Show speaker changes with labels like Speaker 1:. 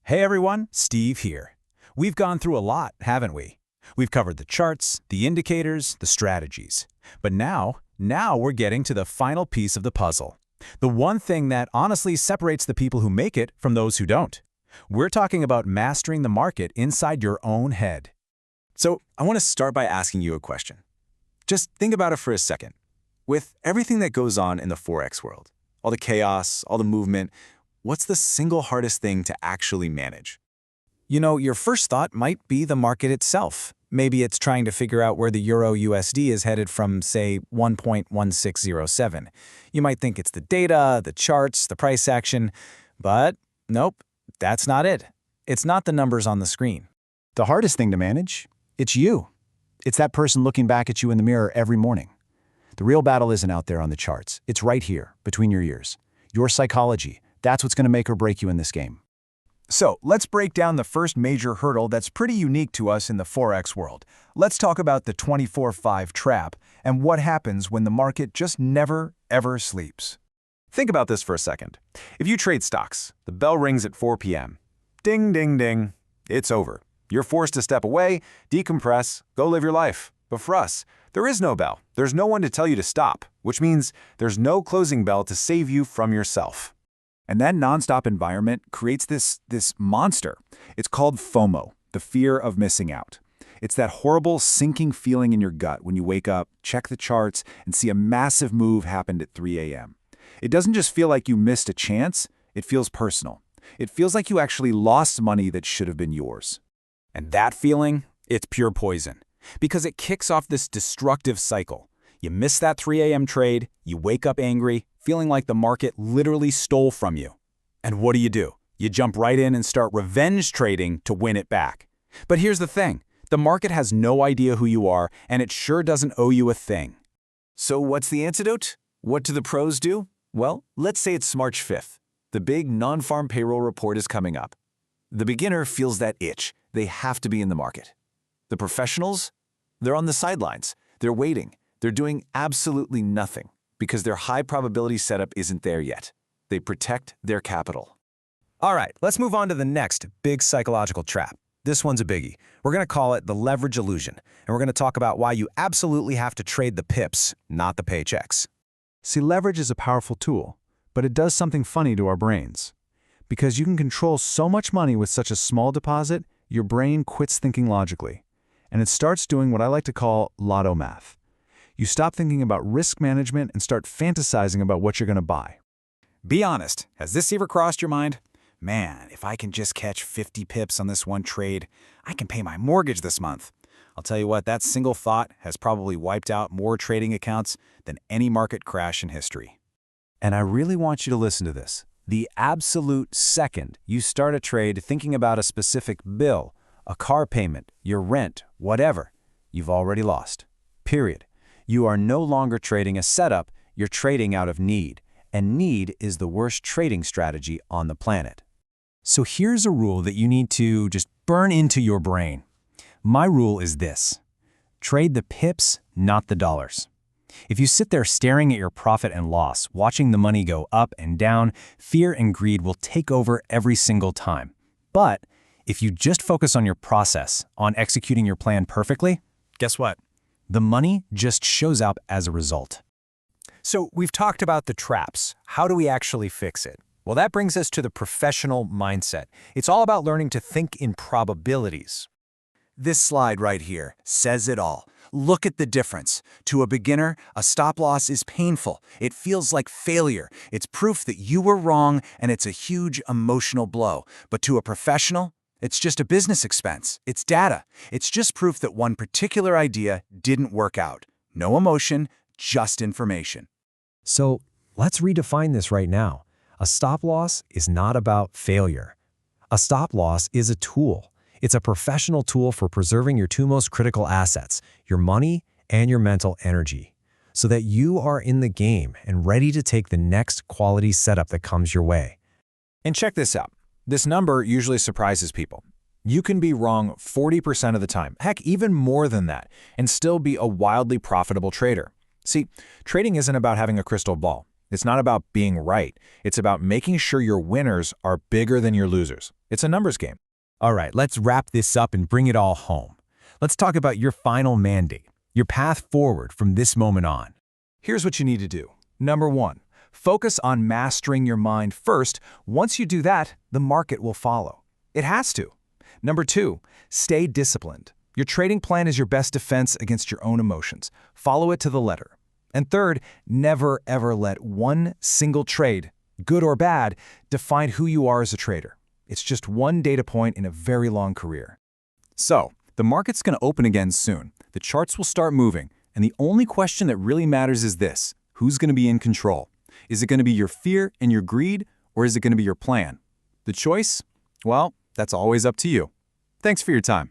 Speaker 1: Hey everyone, Steve here. We've gone through a lot, haven't we? We've covered the charts, the indicators, the strategies. But now we're getting to the final piece of the puzzle. The one thing that honestly separates the people who make it from those who don't. We're talking about mastering the market inside your own head.
Speaker 2: So I want to start by asking you a question. Just think about it for a second. With everything that goes on in the Forex world, all the chaos, all the movement, what's the single hardest thing to actually manage?
Speaker 1: You know, your first thought might be the market itself. Maybe it's trying to figure out where the Euro USD is headed from, say, 1.1607. You might think it's the data, the charts, the price action, but nope, that's not it. It's not the numbers on the screen.
Speaker 3: The hardest thing to manage? It's you. It's that person looking back at you in the mirror every morning. The real battle isn't out there on the charts. It's right here, between your ears. Your psychology. That's what's going to make or break you in this game.
Speaker 4: So, let's break down the first major hurdle that's pretty unique to us in the Forex world. Let's talk about the 24/5 trap and what happens when the market just never, ever sleeps.
Speaker 2: Think about this for a second. If you trade stocks, the bell rings at 4 p.m. Ding, ding, ding. It's over. You're forced to step away, decompress, go live your life. But for us, there is no bell. There's no one to tell you to stop, which means there's no closing bell to save you from yourself.
Speaker 4: And that nonstop environment creates this monster. It's called FOMO, the fear of missing out. It's that horrible sinking feeling in your gut when you wake up, check the charts, and see a massive move happened at 3 a.m. It doesn't just feel like you missed a chance, it feels personal. It feels like you actually lost money that should have been yours.
Speaker 1: And that feeling, it's pure poison, because it kicks off this destructive cycle. You miss that 3 a.m. trade, you wake up angry, feeling like the market literally stole from you. And what do? You jump right in and start revenge trading to win it back. But here's the thing, the market has no idea who you are, and it sure doesn't owe you a thing.
Speaker 2: So what's the antidote? What do the pros do? Well, let's say it's March 5th. The big non-farm payroll report is coming up. The beginner feels that itch. They have to be in the market. The professionals? They're on the sidelines. They're waiting. They're doing absolutely nothing because their high probability setup isn't there yet. They protect their capital.
Speaker 5: All right, let's move on to the next big psychological trap. This one's a biggie. We're going to call it the leverage illusion, and we're going to talk about why you absolutely have to trade the pips, not the paychecks.
Speaker 3: See, leverage is a powerful tool, but it does something funny to our brains. Because you can control so much money with such a small deposit, your brain quits thinking logically, and it starts doing what I like to call lotto math. You stop thinking about risk management and start fantasizing about what you're going to buy.
Speaker 1: Be honest, has this ever crossed your mind? Man, if I can just catch 50 pips on this one trade, I can pay my mortgage this month. I'll tell you what, that single thought has probably wiped out more trading accounts than any market crash in history.
Speaker 3: And I really want you to listen to this. The absolute second you start a trade thinking about a specific bill, a car payment, your rent, whatever, you've already lost. Period. You are no longer trading a setup, you're trading out of need. And need is the worst trading strategy on the planet. So here's a rule that you need to just burn into your brain. My rule is this: trade the pips, not the dollars. If you sit there staring at your profit and loss, watching the money go up and down, fear and greed will take over every single time. But if you just focus on your process, on executing your plan perfectly, guess what? The money just shows up as a result.
Speaker 5: So we've talked about the traps. How do we actually fix it? Well, that brings us to the professional mindset. It's all about learning to think in probabilities.
Speaker 4: This slide right here says it all. Look at the difference. To a beginner, a stop loss is painful. It feels like failure. It's proof that you were wrong, and it's a huge emotional blow. But to a professional, it's just a business expense. It's data. It's just proof that one particular idea didn't work out. No emotion, just information.
Speaker 5: So let's redefine this right now. A stop loss is not about failure. A stop loss is a tool. It's a professional tool for preserving your two most critical assets, your money and your mental energy, so that you are in the game and ready to take the next quality setup that comes your way.
Speaker 1: And check this out. This number usually surprises people. You can be wrong 40% of the time, heck, even more than that, and still be a wildly profitable trader. See, trading isn't about having a crystal ball. It's not about being right. It's about making sure your winners are bigger than your losers. It's a numbers game.
Speaker 3: All right, let's wrap this up and bring it all home. Let's talk about your final mandate, your path forward from this moment on.
Speaker 1: Here's what you need to do. Number 1, focus on mastering your mind first. Once you do that, the market will follow. It has to. Number 2, stay disciplined. Your trading plan is your best defense against your own emotions. Follow it to the letter. And third, never ever let one single trade, good or bad, define who you are as a trader. It's just one data point in a very long career. So, the market's going to open again soon. The charts will start moving. And the only question that really matters is this: who's going to be in control? Is it going to be your fear and your greed, or is it going to be your plan? The choice? Well, that's always up to you. Thanks for your time.